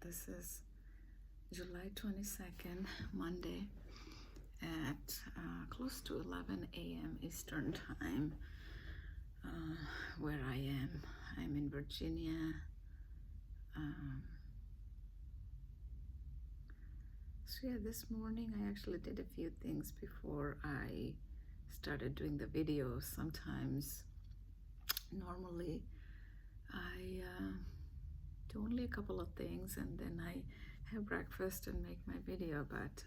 This is July 22nd, Monday at close to 11 a.m. Eastern Time, where I am. I'm in Virginia. So yeah, this morning I actually did a few things before I started doing the videos. Normally I do only a couple of things and then I have breakfast and make my video, but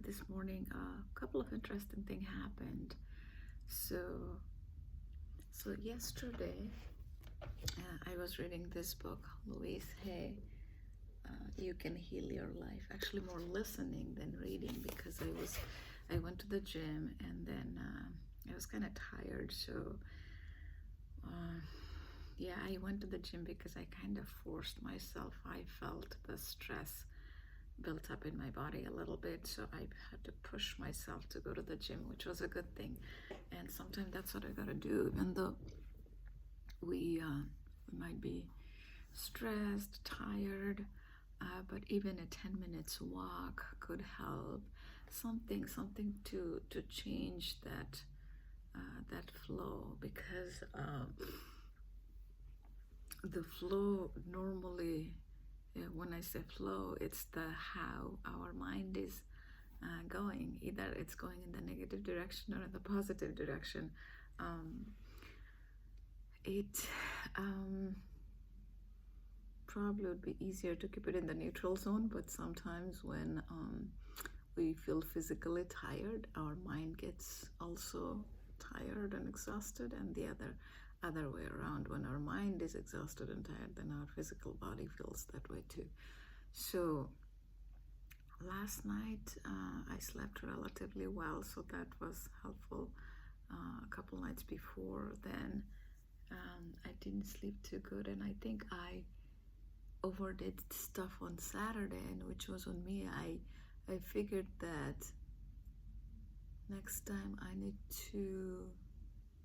this morning a couple of interesting things happened. So yesterday I was reading this book, Louise Hay, You Can Heal Your Life. Actually more listening than reading, because I went to the gym and then I was kind of tired. So yeah, I went to the gym because I kind of forced myself. I felt the stress built up in my body a little bit, so I had to push myself to go to the gym, which was a good thing. And sometimes that's what I gotta do, even though we might be stressed, tired, but even a 10 minutes walk could help. Something to change that flow, because the flow normally, when I say flow, it's the how our mind is going. Either it's going in the negative direction or in the positive direction. It probably would be easier to keep it in the neutral zone, but sometimes when we feel physically tired, our mind gets also tired and exhausted, and the other way around. When our mind is exhausted and tired, then our physical body feels that way too. So last night I slept relatively well, so that was helpful. A couple nights before then I didn't sleep too good, and I think I overdid stuff on Saturday, and which was on me. I figured that next time I need to,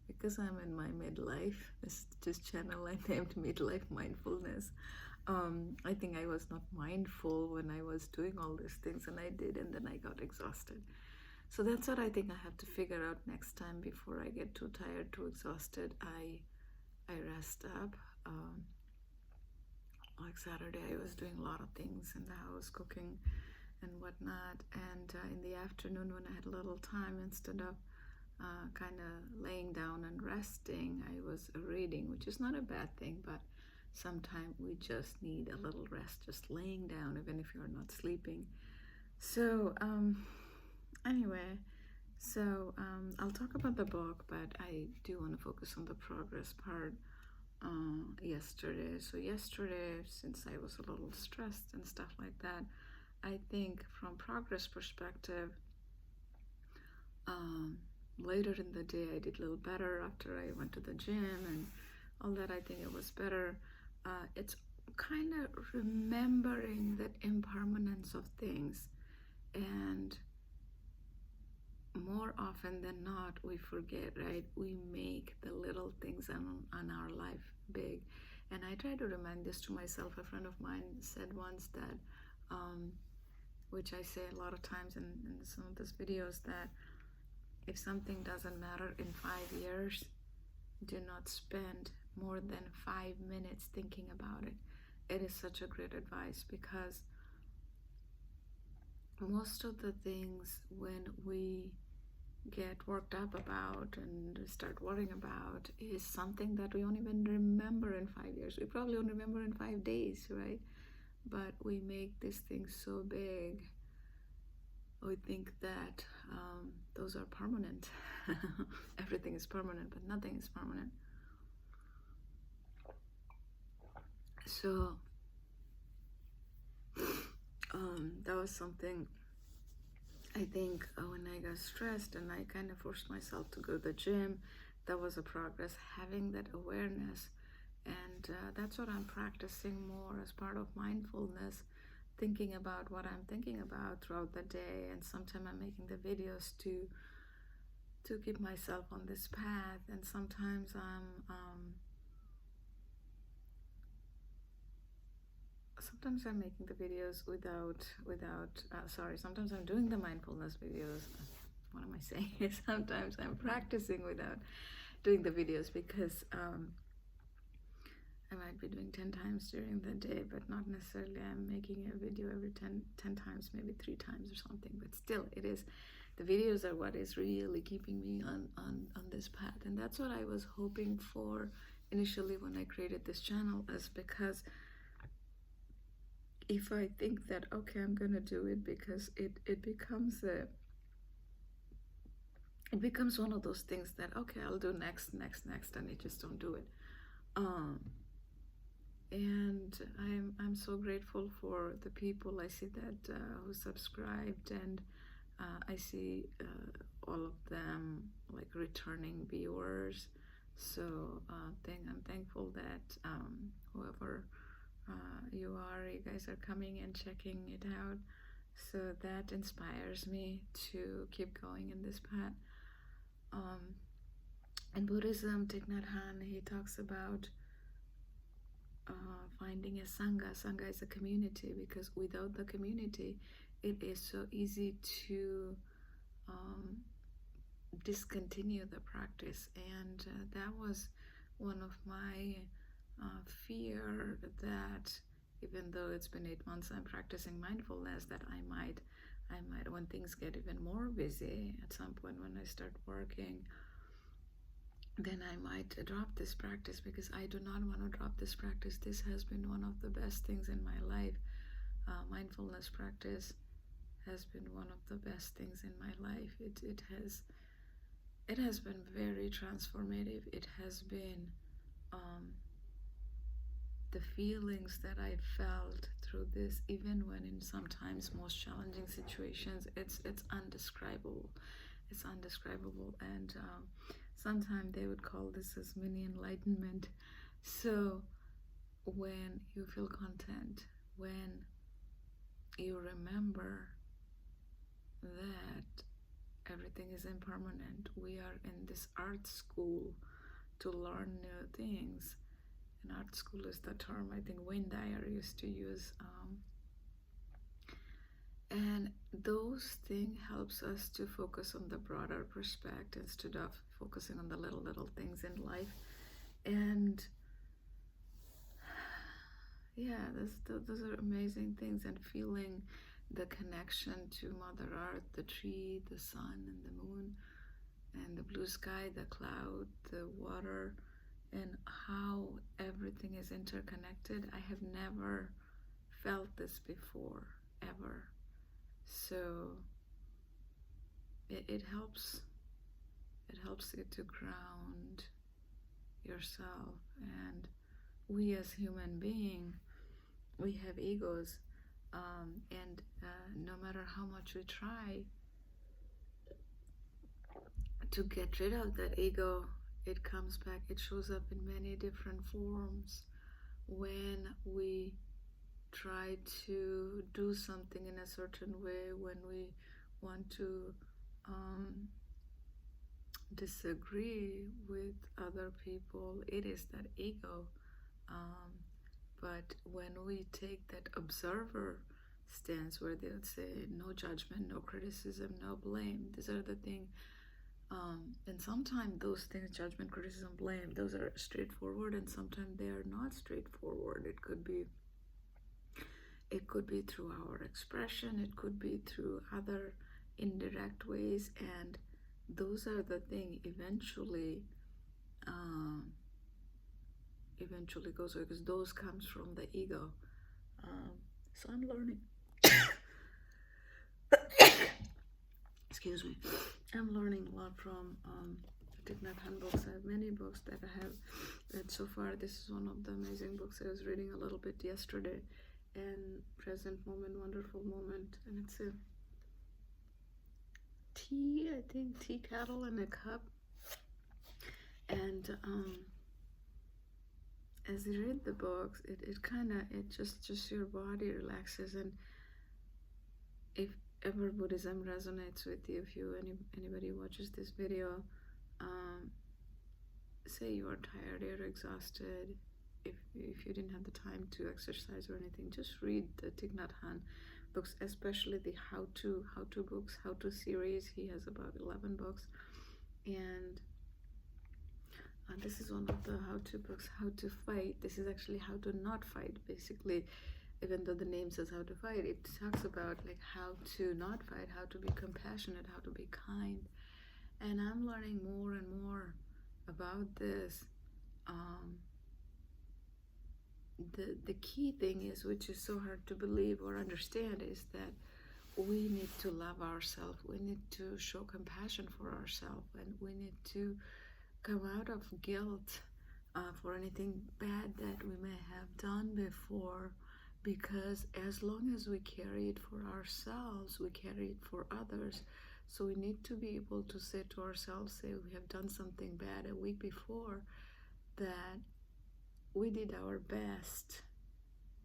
because I'm in my midlife, this channel I named Midlife Mindfulness. I think I was not mindful when I was doing all these things, and I did, and then I got exhausted. So that's what I think I have to figure out next time. Before I get too tired, too exhausted, I rest up. Like Saturday, I was doing a lot of things in the house, cooking and whatnot, and in the afternoon when I had a little time, instead of kind of laying down and resting, I was reading, which is not a bad thing, but sometimes we just need a little rest, just laying down, even if you're not sleeping. So anyway, so I'll talk about the book, but I do want to focus on the progress part. Yesterday, since I was a little stressed and stuff like that, I think from progress perspective, later in the day I did a little better after I went to the gym and all that. I think it was better. It's kind of remembering that impermanence of things, and more often than not we forget, right? We make the little things on our life big, and I try to remind this to myself. A friend of mine said once that which I say a lot of times in some of these videos, that if something doesn't matter in 5 years, do not spend more than 5 minutes thinking about it. It is such a great advice, because most of the things, when we get worked up about and start worrying about, is something that we won't even remember in 5 years. We probably won't remember in 5 days, right? But we make these things so big. We think that those are permanent. Everything is permanent, but nothing is permanent. So that was something, I think, when I got stressed and I kind of forced myself to go to the gym, that was a progress, having that awareness. And that's what I'm practicing more as part of mindfulness, thinking about what I'm thinking about throughout the day. And sometimes I'm making the videos to keep myself on this path. And sometimes I'm making the videos sometimes I'm doing the mindfulness videos. What am I saying? Sometimes I'm practicing without doing the videos, because I might be doing 10 times during the day, but not necessarily I'm making a video every 10 times, maybe 3 times or something. But still, the videos are what is really keeping me on this path. And that's what I was hoping for initially when I created this channel, is because if I think that, okay, I'm gonna do it, because it becomes one of those things that, okay, I'll do next, and I just don't do it. And I'm so grateful for the people I see that who subscribed, and I see all of them like returning viewers. So I'm thankful that whoever you guys are coming and checking it out. So that inspires me to keep going in this path. In Buddhism, Thich Nhat Hanh, he talks about finding a sangha. Sangha is a community, because without the community, it is so easy to discontinue the practice. And that was one of my fear, that even though it's been 8 months I'm practicing mindfulness, that I might, when things get even more busy at some point, when I start working, then I might drop this practice, because I do not want to drop this practice. This has been one of the best things in my life. Mindfulness practice has been one of the best things in my life. It has been very transformative. It has been the feelings that I felt through this, even when in sometimes most challenging situations, it's undescribable. It's undescribable. And sometimes they would call this as mini enlightenment. So when you feel content, when you remember that everything is impermanent, we are in this art school to learn new things. And art school is the term I think Wayne Dyer used to use. And those things helps us to focus on the broader perspective instead of focusing on the little things in life. And yeah, those are amazing things. And feeling the connection to Mother Earth, the tree, the sun, and the moon, and the blue sky, the cloud, the water, and how everything is interconnected. I have never felt this before, ever. So it helps you to ground yourself. And we as human beings, we have egos, and no matter how much we try to get rid of that ego, it comes back. It shows up in many different forms. When we try to do something in a certain way, when we want to disagree with other people, it is that ego. But when we take that observer stance, where they would say no judgment, no criticism, no blame, these are the things. And sometimes those things, judgment, criticism, blame, those are straightforward, and sometimes they are not straightforward. It could be through our expression, it could be through other indirect ways, and those are the things eventually goes away, because those comes from the ego. So I'm learning. Excuse me. I'm learning a lot from Thich Nhat Hanh books. I have many books that I have read so far. This is one of the amazing books I was reading a little bit yesterday. And Present Moment, Wonderful Moment. And it's a tea kettle in a cup. And as you read the books, it just your body relaxes. And ever Buddhism resonates with you, if anybody watches this video, um, say you are tired, you're exhausted, if you didn't have the time to exercise or anything, just read the Thich Nhat Hanh books, especially the how to books, how-to series. He has about 11 books, and this is one of the how-to books, How to Fight. This is actually how to not fight, basically. Even though the name says how to fight, it talks about like how to not fight, how to be compassionate, how to be kind. And I'm learning more and more about this. The key thing is, which is so hard to believe or understand, is that we need to love ourselves. We need to show compassion for ourselves, and we need to come out of guilt for anything bad that we may have done before, because as long as we carry it for ourselves, we carry it for others. So we need to be able to say to ourselves, say we have done something bad a week before, that we did our best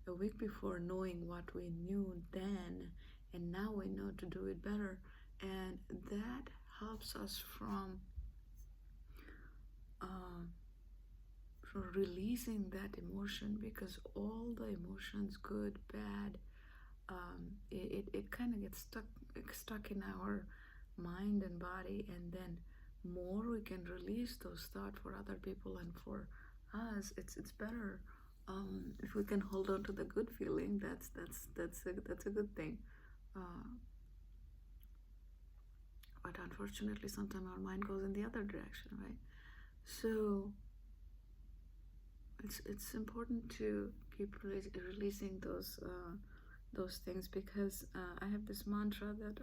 a week before, knowing what we knew then, and now we know to do it better. And that helps us from releasing that emotion, because all the emotions, good, bad, it kind of gets stuck in our mind and body, and then more we can release those thoughts for other people and for us, it's better. If we can hold on to the good feeling, that's a good thing. But unfortunately, sometimes our mind goes in the other direction, right? So it's important to keep releasing those things, because I have this mantra that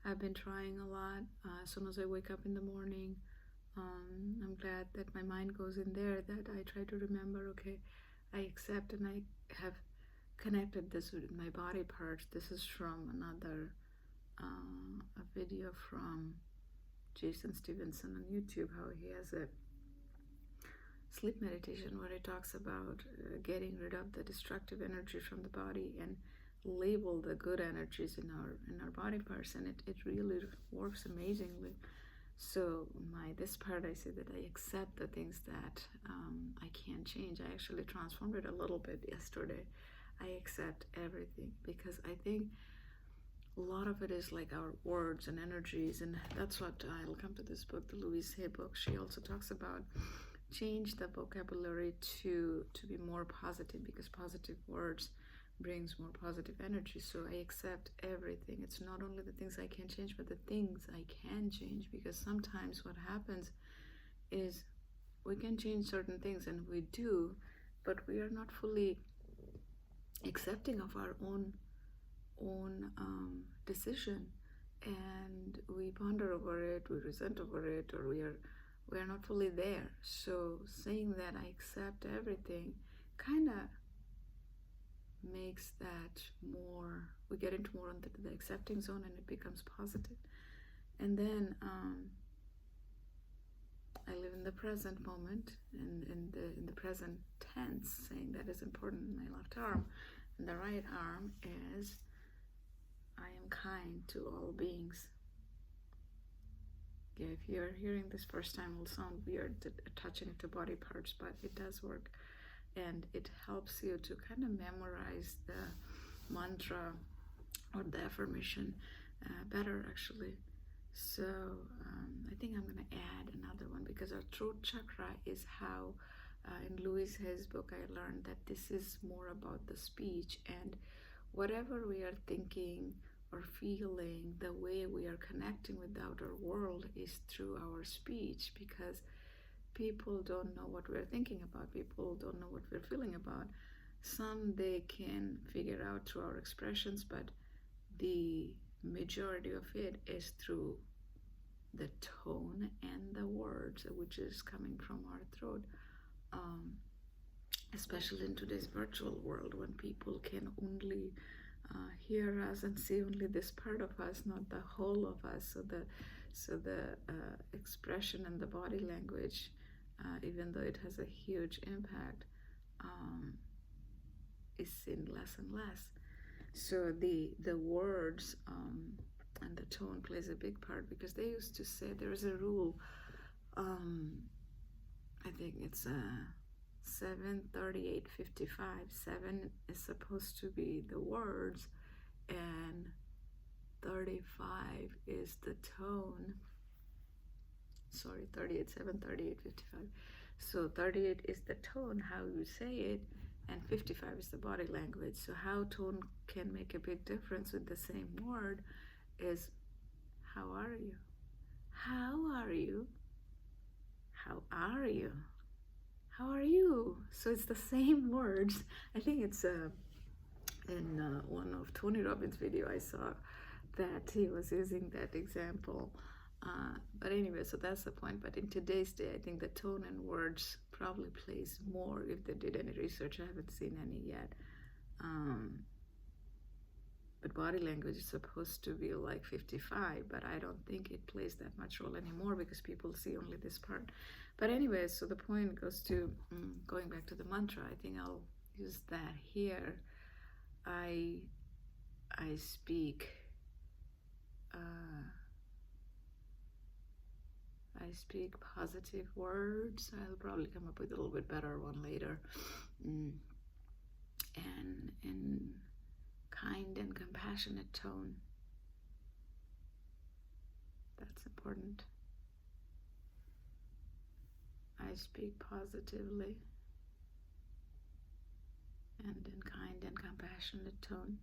I've been trying a lot. As soon as I wake up in the morning, I'm glad that my mind goes in there, that I try to remember, okay, I accept, and I have connected this with my body parts. This is from another a video from Jason Stevenson on YouTube, how he has a sleep meditation where he talks about getting rid of the destructive energy from the body and label the good energies in our body parts, and it really works amazingly. So this part, I say that I accept the things that I can't change. I actually transformed it a little bit yesterday. I accept everything, because I think a lot of it is like our words and energies, and that's what I'll come to this book, the Louise Hay book. She also talks about change the vocabulary to be more positive, because positive words brings more positive energy. So I accept everything. It's not only the things I can change, but the things I can change, because sometimes what happens is we can change certain things, and we do, but we are not fully accepting of our own decision, and we ponder over it, we resent over it, or we are not fully there. So saying that I accept everything kind of makes that more, we get into more into the accepting zone, and it becomes positive. And then I live in the present moment, and in the present tense, saying that is important in my left arm. And the right arm is, I am kind to all beings. Yeah, if you're hearing this first time, it will sound weird touching it to body parts, but it does work, and it helps you to kind of memorize the mantra or the affirmation better, actually. So I think I'm going to add another one, because our throat chakra is how, in Louise Hay's book, I learned that this is more about the speech, and whatever we are thinking or feeling, the way we are connecting with the outer world is through our speech, because people don't know what we're thinking about. People don't know what we're feeling about. Some they can figure out through our expressions, but the majority of it is through the tone and the words, which is coming from our throat. Especially in today's virtual world, when people can only hear us and see only this part of us, not the whole of us. So the expression and the body language, even though it has a huge impact, is seen less and less. So the words and the tone plays a big part, because they used to say there is a rule. I think it's 7:38:55. 7 is supposed to be the words, and 35 is the tone. Sorry, 38, 7, 38, 55. So 38 is the tone, how you say it, and 55 is the body language. So how tone can make a big difference with the same word is, how are you? How are you? How are you? How are you? So it's the same words. I think it's in one of Tony Robbins' video I saw that he was using that example. But anyway, so that's the point. But in today's day, I think the tone and words probably plays more. If they did any research, I haven't seen any yet. But body language is supposed to be like 55, but I don't think it plays that much role anymore, because people see only this part. But anyway, so the point goes to going back to the mantra. I think I'll use that here. I speak. I speak positive words. I'll probably come up with a little bit better one later. And in kind and compassionate tone. That's important. I speak positively and in kind and compassionate tone.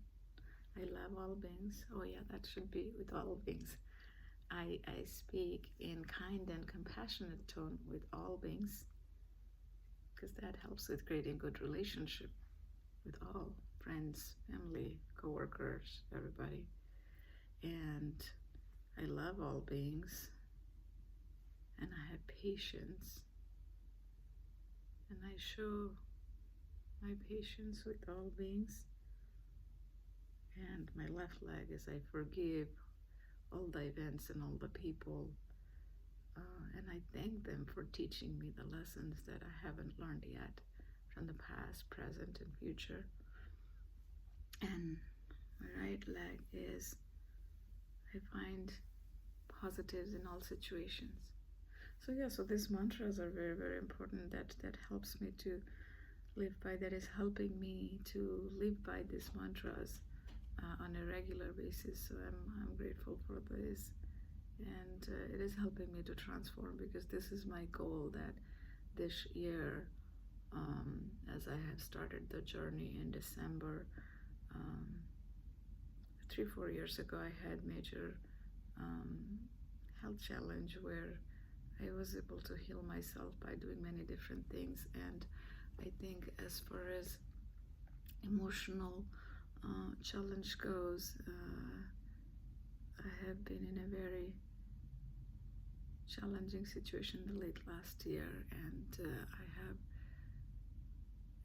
I love all beings. Oh yeah, that should be with all beings. I speak in kind and compassionate tone with all beings, because that helps with creating good relationship with all friends, family, co-workers, everybody. And I love all beings, and I have patience, and I show my patience with all beings. And my left leg is I forgive all the events and all the people, and I thank them for teaching me the lessons that I haven't learned yet from the past, present, and future. And my right leg is I find positives in all situations. So yeah, so these mantras are very, very important. That helps me to live by, that is helping me to live by these mantras on a regular basis. So I'm grateful for this, and it is helping me to transform, because this is my goal, that this year, as I have started the journey in December, 3-4 years ago, I had major health challenge where I was able to heal myself by doing many different things. And I think as far as emotional challenge goes, I have been in a very challenging situation late last year,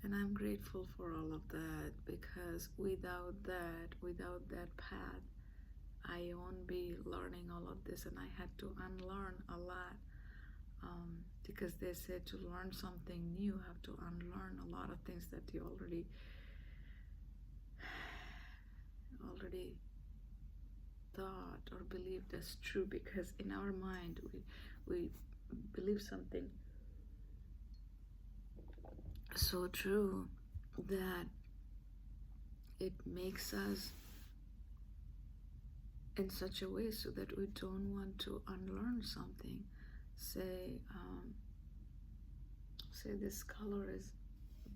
and I'm grateful for all of that, because without that path, I won't be learning all of this, and I had to unlearn a lot, because they said to learn something new, you have to unlearn a lot of things that you already thought or believed as true, because in our mind we believe something so true that it makes us in such a way so that we don't want to unlearn something. Say this color is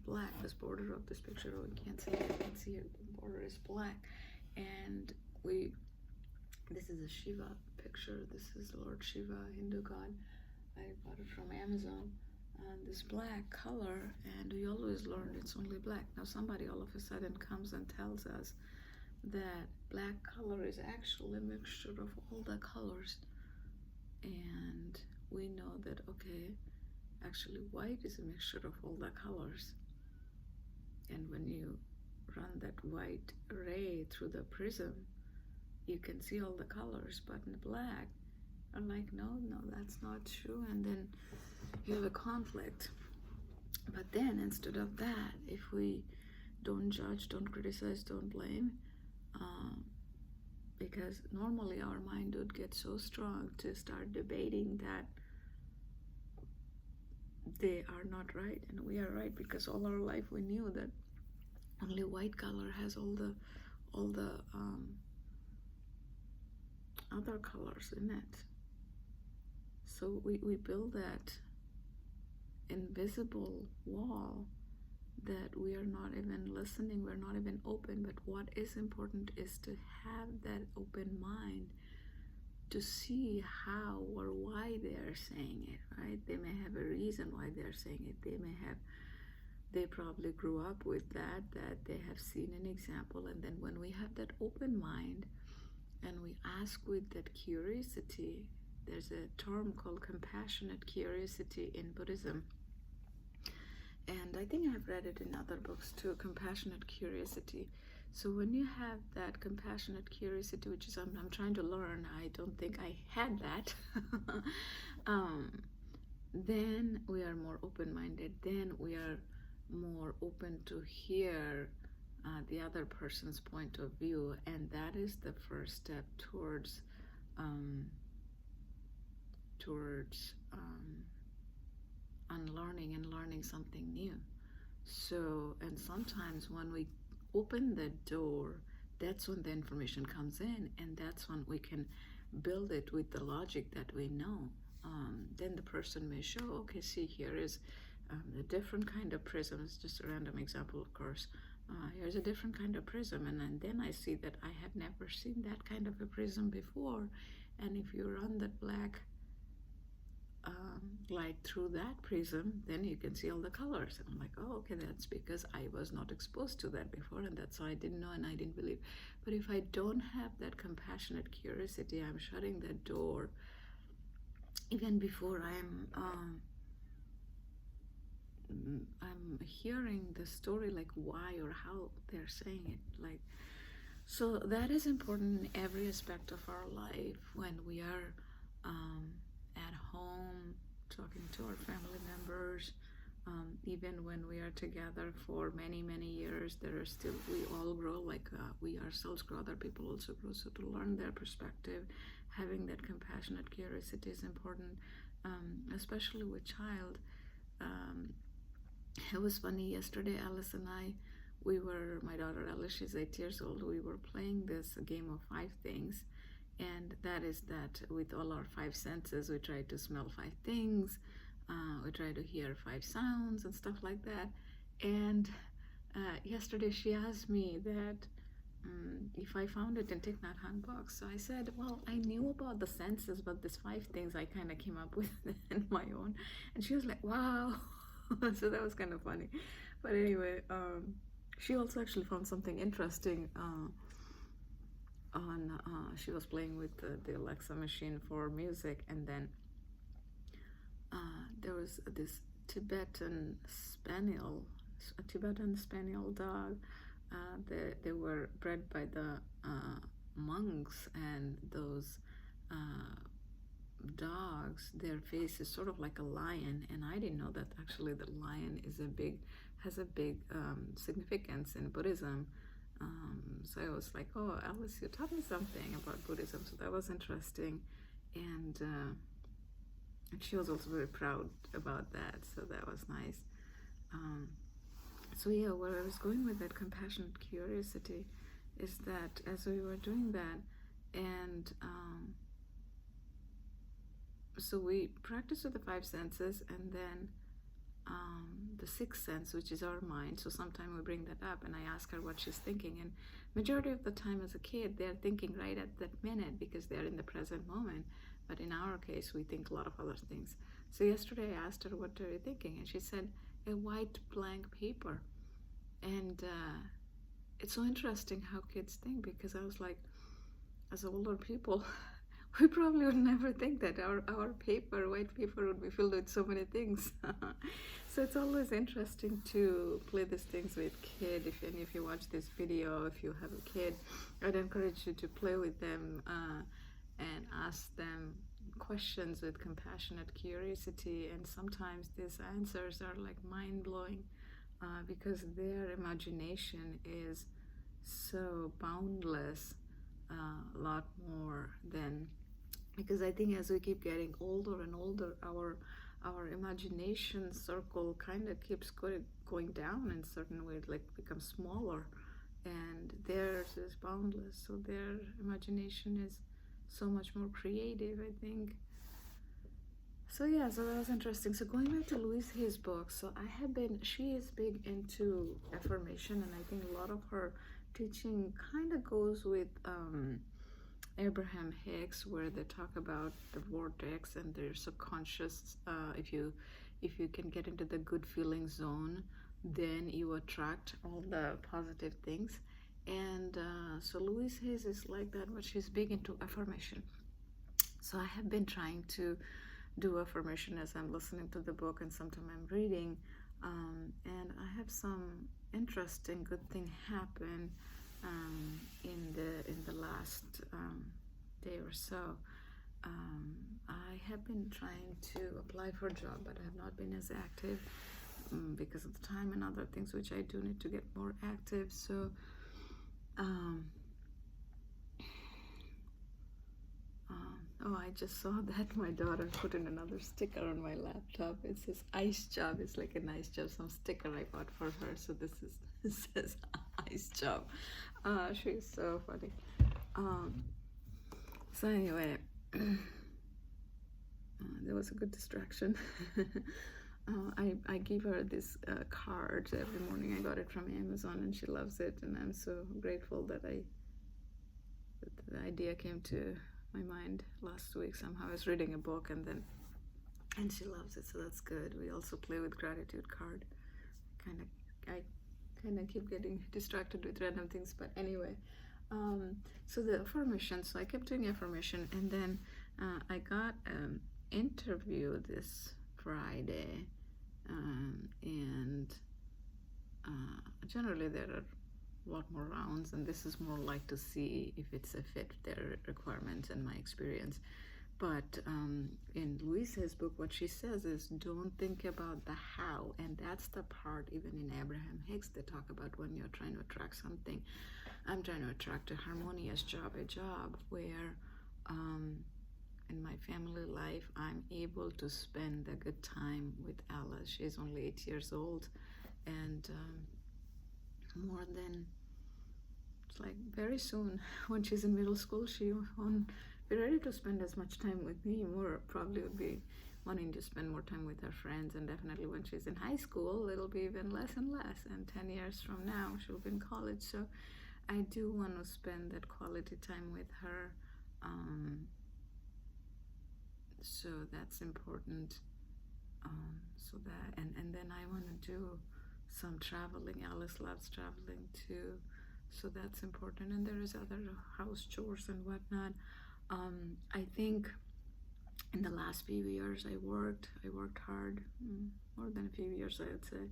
black, this border of this picture, oh, you can't see it, you can see it, the border is black, and this is a Shiva picture, this is Lord Shiva, Hindu god. I bought it from Amazon, and this black color, and we always learned it's only black. Now somebody all of a sudden comes and tells us that black color is actually a mixture of all the colors, and we know that, okay, actually white is a mixture of all the colors, and when you run that white ray through the prism, you can see all the colors. But in black, I'm like, no, that's not true, and then you have a conflict. But then instead of that, if we don't judge, don't criticize, don't blame, because normally our mind would get so strong to start debating that they are not right and we are right, because all our life we knew that only white color has all the other colors in it. So we build that invisible wall that we are not even listening, we're not even open. But what is important is to have that open mind to see how or why they are saying it, right? They may have a reason why they're saying it. They probably grew up with that they have seen an example. And then when we have that open mind and we ask with that curiosity, there's a term called compassionate curiosity in Buddhism. And I think I've read it in other books too, compassionate curiosity. So when you have that compassionate curiosity, which is I'm trying to learn, I don't think I had that, then we are more open-minded. Then we are more open to hear the other person's point of view, and that is the first step towards unlearning and learning something new. So, and sometimes when we open the door, that's when the information comes in, and that's when we can build it with the logic that we know. Then the person may show, okay, see, here is a different kind of prism. It's just a random example, of course. Here's a different kind of prism, and then I see that I have never seen that kind of a prism before. And if you run that black light through that prism, then you can see all the colors. And I'm like, oh, okay, that's because I was not exposed to that before, and that's why I didn't know and I didn't believe. But if I don't have that compassionate curiosity, I'm shutting that door even before I'm hearing the story, like why or how they're saying it. Like, so that is important in every aspect of our life. When we are at home, talking to our family members, even when we are together for many years, there are still, we all grow, like we ourselves grow, other people also grow. So to learn their perspective, having that compassionate curiosity is important, especially with child. It was funny, yesterday Alice and I, my daughter Alice, she's 8 years old, we were playing this game of 5 things. And that is that with all our 5 senses, we try to smell 5 things, we try to hear 5 sounds and stuff like that. And yesterday she asked me that if I found it in Thich Nhat Hanh books. So I said, well, I knew about the senses, but these 5 things I kind of came up with in my own. And she was like, wow. So that was kind of funny. But anyway, she also actually found something interesting she was playing with the Alexa machine for music, and then there was this Tibetan spaniel dog. They were bred by the monks, and those dogs, their face is sort of like a lion, and I didn't know that actually the lion has a big significance in Buddhism. So I was like, oh, Alice, you taught me something about Buddhism, so that was interesting. And she was also very proud about that, so that was nice. So yeah, where I was going with that compassionate curiosity is that as we were doing that, and so we practice with the 5 senses, and then the 6th sense, which is our mind. So sometimes we bring that up, and I ask her what she's thinking, and majority of the time as a kid, they're thinking right at that minute because they're in the present moment. But in our case, we think a lot of other things. So yesterday I asked her, what are you thinking? And she said, a white blank paper. And it's so interesting how kids think, because I was like, as older people, we probably would never think that our white paper would be filled with so many things. So it's always interesting to play these things with kids. If any of you watch this video, if you have a kid, I'd encourage you to play with them and ask them questions with compassionate curiosity. And sometimes these answers are like mind-blowing because their imagination is so boundless, a lot more than, because I think as we keep getting older and older, our imagination circle kind of keeps going down in certain ways, like becomes smaller, and theirs is boundless. So their imagination is so much more creative, I think. So yeah, so that was interesting. So going back to Louise Hay's book, so she is big into affirmation, and I think a lot of her teaching kind of goes with Abraham Hicks, where they talk about the vortex and their subconscious. If you can get into the good feeling zone, then you attract all the positive things. And so Louise Hayes is like that, but she's big into affirmation. So I have been trying to do affirmation as I'm listening to the book, and sometimes I'm reading, and I have some interesting good thing happen in the last day or so. I have been trying to apply for a job, but I have not been as active because of the time and other things, which I do need to get more active. So oh, I just saw that my daughter put in another sticker on my laptop. It says ice job. It's like a nice job, some sticker I bought for her. So this is, it says ice job. She's so funny. So anyway, there was a good distraction. I give her this card every morning. I got it from Amazon, and she loves it, and I'm so grateful that the idea came to my mind last week. Somehow I was reading a book, and she loves it, so that's good. We also play with gratitude card. I kind of keep getting distracted with random things, but anyway. So the affirmation, so I kept doing affirmation, and then I got an interview this Friday, and generally there are a lot more rounds, and this is more like to see if it's a fit their requirements and my experience. But in Louise's book, what she says is, don't think about the how, and that's the part even in Abraham Hicks they talk about when you're trying to attract something. I'm trying to attract a harmonious job, a job where in my family life I'm able to spend a good time with Alice. She's only 8 years old, and more than, it's like very soon when she's in middle school, she won't be ready to spend as much time with me. More probably would be wanting to spend more time with her friends, and definitely when she's in high school it'll be even less and less, and 10 years from now she'll be in college. So I do want to spend that quality time with her, so that's important. So that, and then I want to do some traveling. Alice loves traveling too, so that's important. And there is other house chores and whatnot. I think in the last few years I worked hard, more than a few years I would say,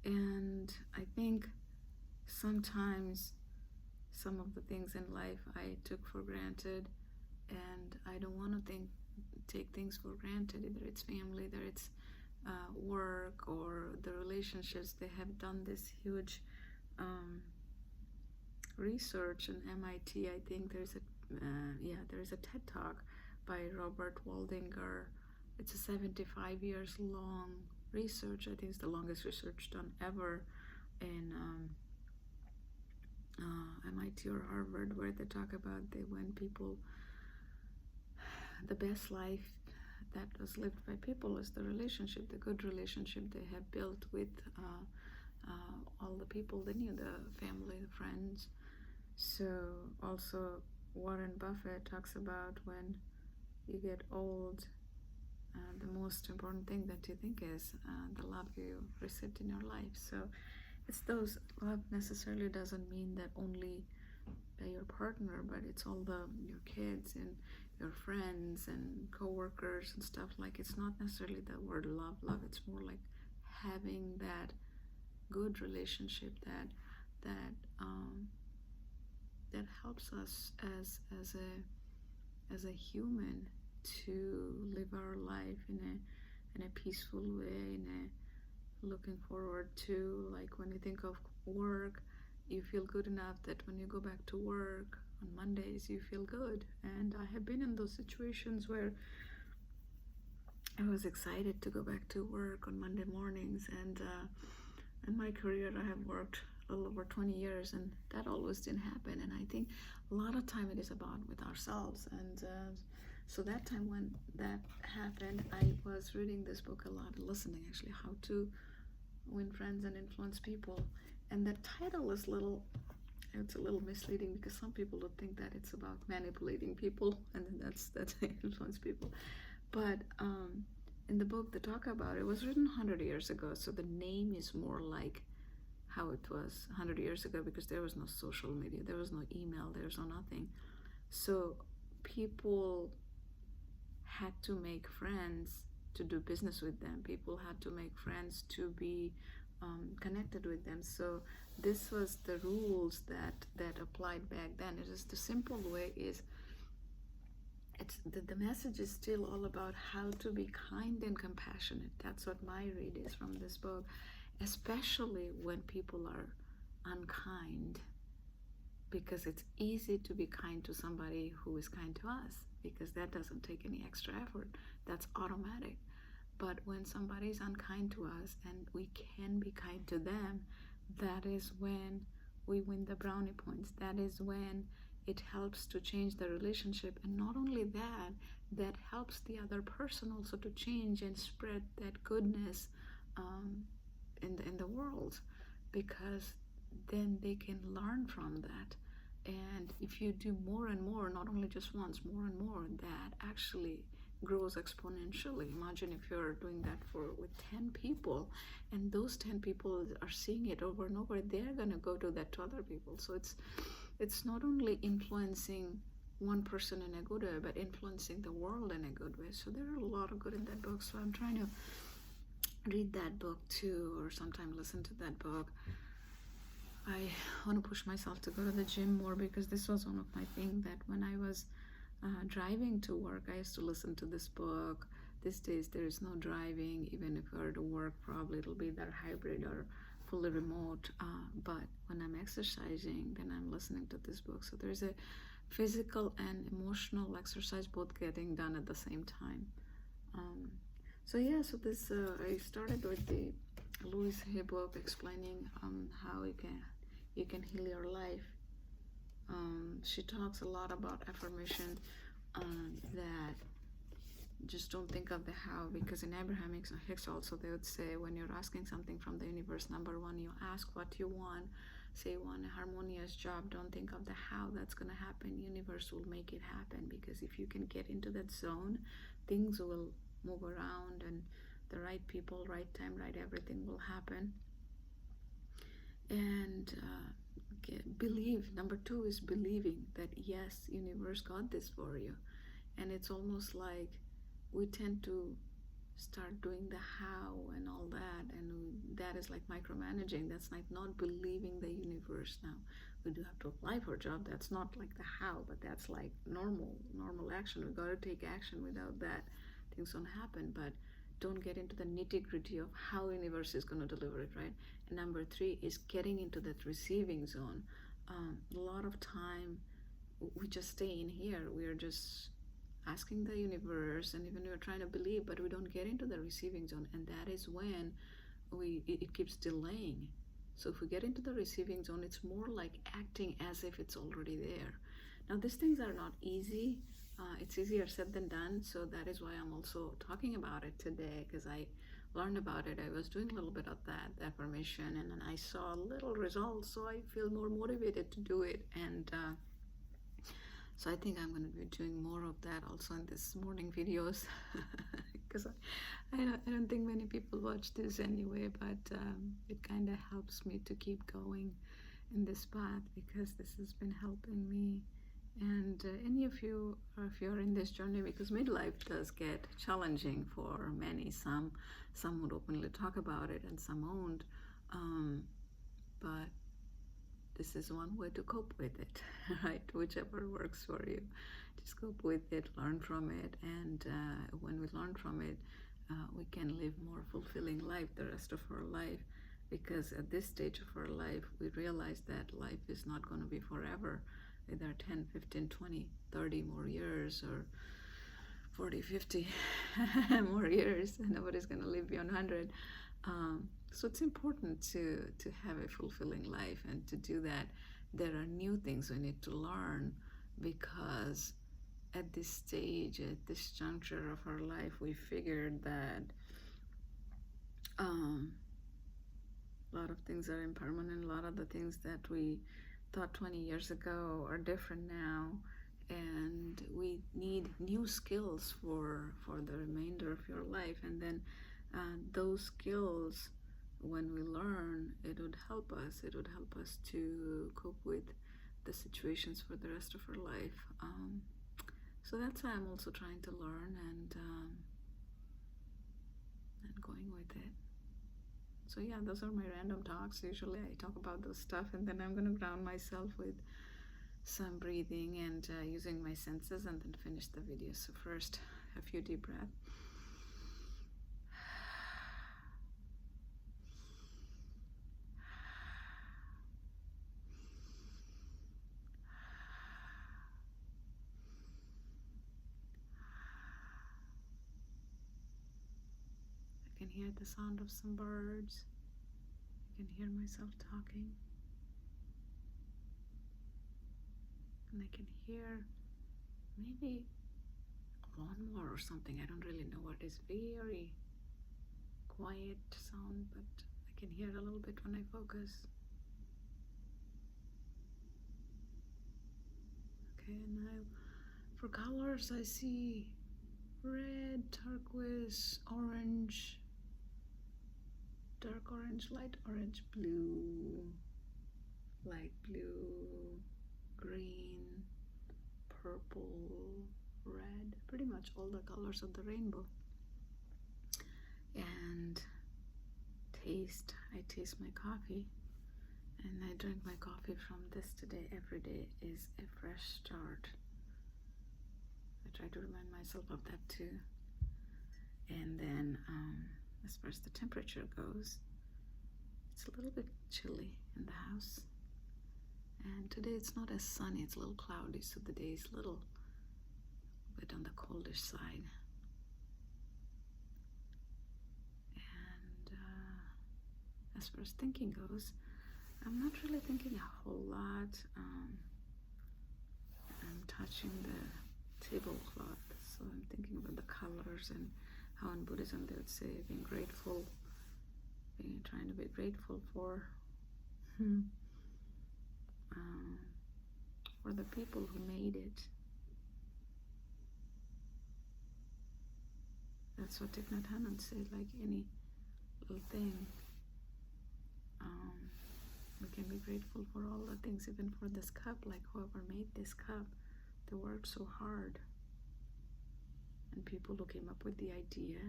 and I think sometimes some of the things in life I took for granted, and I don't want to take things for granted. Either it's family, either it's work, or the relationships. They have done this huge research in MIT. I think there's a TED Talk by Robert Waldinger. It's a 75 years long research. I think it's the longest research done ever in MIT or Harvard, where they talk about when people, the best life that was lived by people is the relationship, the good relationship they have built with all the people they knew, the family, the friends. So also Warren Buffett talks about when you get old, the most important thing that you think is the love you received in your life. So it's those, love necessarily doesn't mean that only by your partner, but it's all your kids and your friends and co-workers and stuff. Like, it's not necessarily the word love, it's more like having that good relationship that helps us as a human to live our life in a peaceful way, in a looking forward to, like when you think of work, you feel good enough that when you go back to work on Mondays, you feel good. And I have been in those situations where I was excited to go back to work on Monday mornings. And in my career, I have worked a little over 20 years, and that always didn't happen. And I think a lot of time it is about with ourselves. And so that time when that happened, I was reading this book a lot, listening actually, How to Win Friends and Influence People. And the title is it's a little misleading because some people would think that it's about manipulating people, and then that's influence people. But in the book they talk about it was written 100 years ago, so the name is more like how it was 100 years ago, because there was no social media, there was no email, there was no nothing. So people had to make friends to do business with them. People had to make friends to be connected with them. So this was the rules that applied back then. It is the simple way is the message is still all about how to be kind and compassionate. That's what my read is from this book, especially when people are unkind, because it's easy to be kind to somebody who is kind to us, because that doesn't take any extra effort. That's automatic. But when somebody is unkind to us and we can be kind to them, that is when we win the brownie points. That is when it helps to change the relationship. And not only that, that helps the other person also to change and spread that goodness in the world, because then they can learn from that. And if you do more and more, not only just once, more and more, that actually grows exponentially. Imagine if you're doing that with 10 people, and those 10 people are seeing it over and over, they're going to go do that to other people. So it's not only influencing one person in a good way, but influencing the world in a good way. So there are a lot of good in that book. So I'm trying to read that book too, or sometime listen to that book. I want to push myself to go to the gym more, because this was one of my things that when I was driving to work, I used to listen to this book. These days there is no driving. Even if I were to work, probably it'll be either hybrid or fully remote. But when I'm exercising, then I'm listening to this book. So there's a physical and emotional exercise both getting done at the same time. So this I started with the Louise Hay book explaining how you can heal your life. She talks a lot about affirmation, that just don't think of the how, because in Abraham Hicks also they would say, when you're asking something from the universe, number one, you ask what you want. Say you want a harmonious job, don't think of the how that's going to happen. Universe will make it happen, because if you can get into that zone, things will move around, and the right people, right time, right everything will happen. And believe. Number two is believing that yes, universe got this for you. And it's almost like we tend to start doing the how and all that, and that is like micromanaging. That's like not believing the universe. Now we do have to apply for a job. That's not like the how, but that's like normal action. We got to take action. Without that, things don't happen. But don't get into the nitty-gritty of how universe is going to deliver it, right? And number three is getting into that receiving zone. A lot of time we just stay in here. We are just asking the universe, and even we're trying to believe, but we don't get into the receiving zone, and that is when it keeps delaying. So if we get into the receiving zone, it's more like acting as if it's already there. Now these things are not easy. It's easier said than done, so that is why I'm also talking about it today, because I learned about it. I was doing a little bit of that, the affirmation, and then I saw little results, so I feel more motivated to do it. And so I think I'm going to be doing more of that also in this morning videos, because I don't think many people watch this anyway, but it kind of helps me to keep going in this path, because this has been helping me. And any of you, or if you're in this journey, because midlife does get challenging for many. Some would openly talk about it, and some won't. But this is one way to cope with it, right? Whichever works for you. Just cope with it, learn from it, and when we learn from it, we can live more fulfilling life the rest of our life. because at this stage of our life, we realize that life is not going to be forever, either 10, 15, 20, 30 more years, or 40, 50 more years. Nobody's going to live beyond 100. So it's important to have a fulfilling life, and to do that, there are new things we need to learn, because at this stage, at this juncture of our life, we figured that a lot of things are impermanent. A lot of the things that we thought 20 years ago are different now, and we need new skills for the remainder of your life. And then those skills, when we learn, it would help us. It would help us to cope with the situations for the rest of our life. So that's why I'm also trying to learn and going with it. So yeah, those are my random talks. Usually I talk about those stuff, and then I'm going to ground myself with some breathing and using my senses, and then finish the video. So first, a few deep breaths. I can hear the sound of some birds. I can hear myself talking. And I can hear maybe a lawnmower or something. I don't really know what it is. Very quiet sound, but I can hear it a little bit when I focus. Okay, and now for colors, I see red, turquoise, orange, dark orange, light orange, blue, light blue, green, purple, red, pretty much all the colors of the rainbow. And I taste my coffee, and I drink my coffee from this today. Every day is a fresh start. I try to remind myself of that too. And then as far as the temperature goes, it's a little bit chilly in the house. And today it's not as sunny, it's a little cloudy, so the day is a little bit on the coldish side. And as far as thinking goes, I'm not really thinking a whole lot. I'm touching the tablecloth, so I'm thinking about the colors and how in Buddhism they would say being grateful, trying to be grateful for the people who made it. That's what Thich Nhat Hanh said, like any little thing. We can be grateful for all the things, even for this cup, like whoever made this cup, they worked so hard. And people who came up with the idea,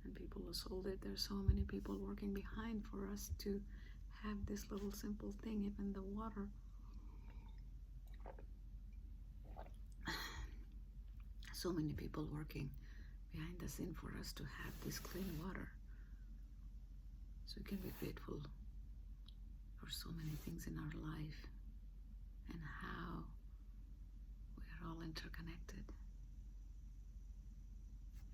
and people who sold it, there's so many people working behind for us to have this little simple thing, even the water. So many people working behind the scene for us to have this clean water. So we can be grateful for so many things in our life, and how we are all interconnected.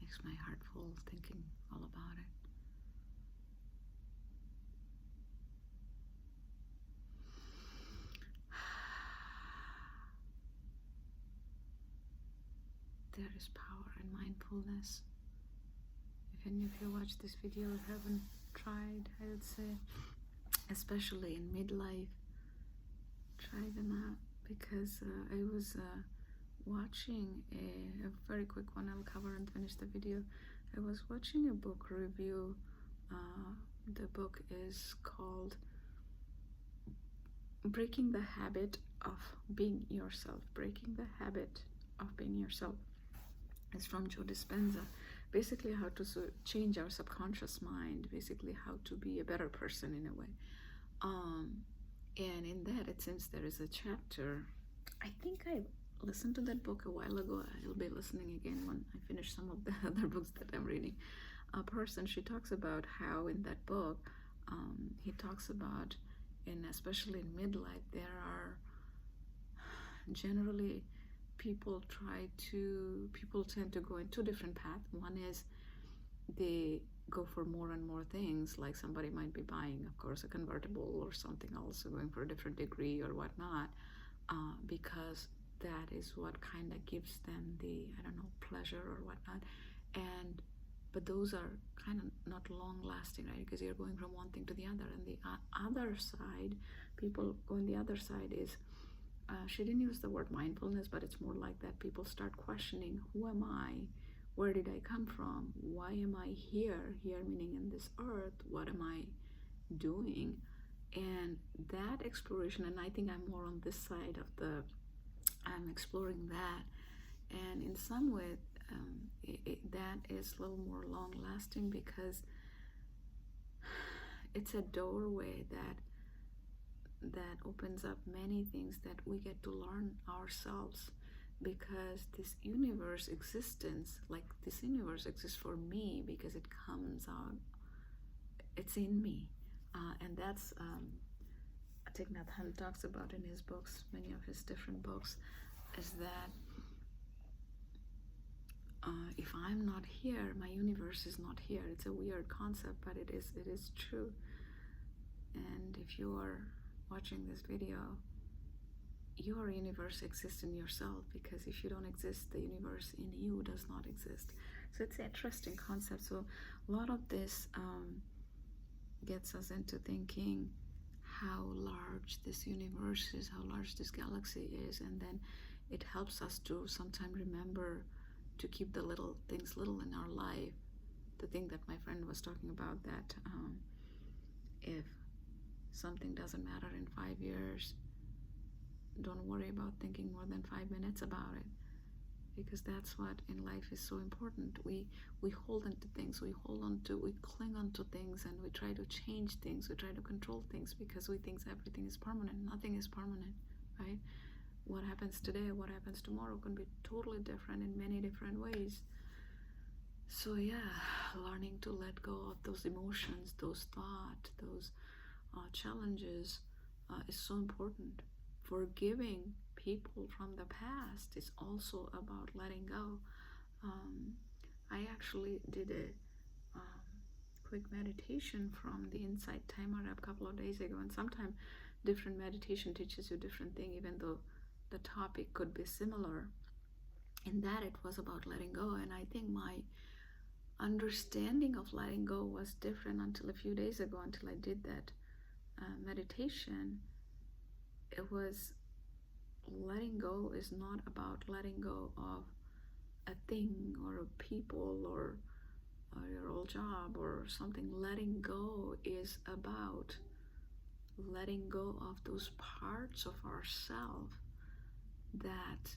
Makes my heart full thinking all about it. There is power in mindfulness. If any of you watch this video and haven't tried, I would say, especially in midlife, try them out, because I was watching a very quick one, I'll cover and finish the video. I was watching a book review. The book is called Breaking the Habit of Being Yourself. Breaking the Habit of Being Yourself. It's from Joe Dispenza. Basically how to change our subconscious mind, basically how to be a better person in a way. And in that, it seems there is a chapter, I think I listened to that book a while ago. I'll be listening again when I finish some of the other books that I'm reading. person. She talks about how in that book, he talks about, and especially in midlife, there are generally people tend to go in two different paths. One is they go for more and more things, like somebody might be buying, of course, a convertible or something else, or going for a different degree or whatnot, because that is what kind of gives them the, I don't know, pleasure or whatnot. But those are kind of not long lasting, right? Because you're going from one thing to the other. And the other side, people go on the other side is, she didn't use the word mindfulness, but it's more like that. People start questioning, who am I? Where did I come from? Why am I here? Here meaning in this earth. What am I doing? And that exploration, and I think I'm more on this side of I'm exploring that. And in some way, that is a little more long lasting, because it's a doorway that opens up many things that we get to learn ourselves, because this universe existence, like this universe exists for me because it comes out, it's in me. And that's Thich Nhat Hanh talks about in his books, many of his different books, is that if I'm not here, my universe is not here. It's a weird concept, but it is true. And if you are watching this video, your universe exists in yourself, because if you don't exist, the universe in you does not exist. So it's an interesting concept. So a lot of this gets us into thinking how large this universe is, how large this galaxy is, and then it helps us to sometimes remember to keep the little things little in our life. The thing that my friend was talking about, that if something doesn't matter in 5 years, don't worry about thinking more than 5 minutes about it, because that's what in life is so important. We hold on to things, we cling on to things, and we try to change things, we try to control things, because we think everything is permanent. Nothing is permanent, right? What happens today, what happens tomorrow can be totally different in many different ways. So yeah, learning to let go of those emotions, those thoughts, those challenges is so important. Forgiving people from the past is also about letting go. I actually did a quick meditation from the Insight Timer a couple of days ago, and sometimes different meditation teaches you different thing, even though the topic could be similar. In that, it was about letting go, and I think my understanding of letting go was different until a few days ago, until I did that meditation. It was, letting go is not about letting go of a thing or a people or your old job or something. Letting go is about letting go of those parts of ourselves that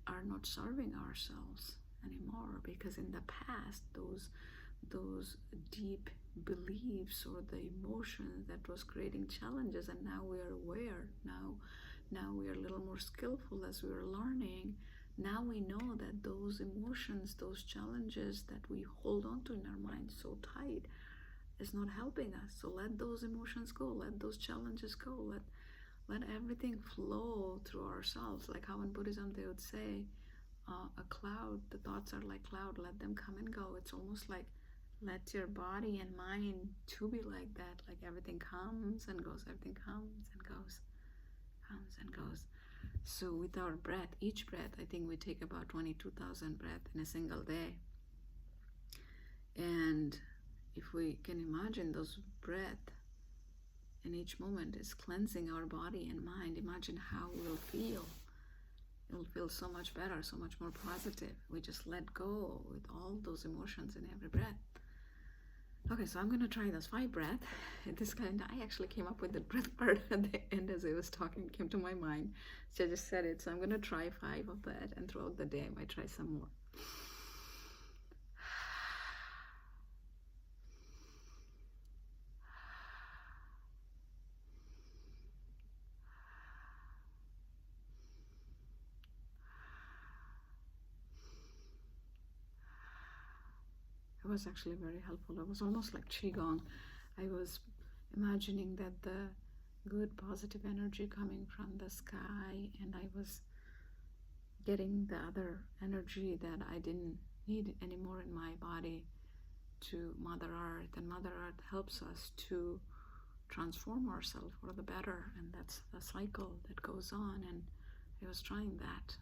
are not serving ourselves anymore, because in the past those deep beliefs or the emotions that was creating challenges, and now we are aware, now we are a little more skillful as we are learning. Now we know that those emotions, those challenges that we hold on to in our mind so tight is not helping us. So let those emotions go, let those challenges go, let everything flow through ourselves. Like how in Buddhism they would say, a cloud, the thoughts are like cloud, let them come and go. It's almost like let your body and mind to be like that, like everything comes and goes, everything comes and goes, comes and goes. So with our breath, each breath, I think we take about 22,000 breaths in a single day. And if we can imagine those breaths in each moment is cleansing our body and mind, imagine how we'll feel. It will feel so much better, so much more positive. We just let go with all those emotions in every breath. Okay, so I'm going to try those 5 breaths. I actually came up with the breath part at the end as I was talking, it came to my mind. So I just said it. So I'm going to try 5 of that, and throughout the day I might try some more. was actually very helpful. It was almost like Qigong. I was imagining that the good positive energy coming from the sky, and I was getting the other energy that I didn't need anymore in my body to Mother Earth, and Mother Earth helps us to transform ourselves for the better, and that's the cycle that goes on. And I was trying that.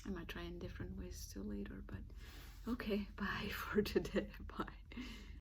I might try in different ways too later, but okay, bye for today. Bye.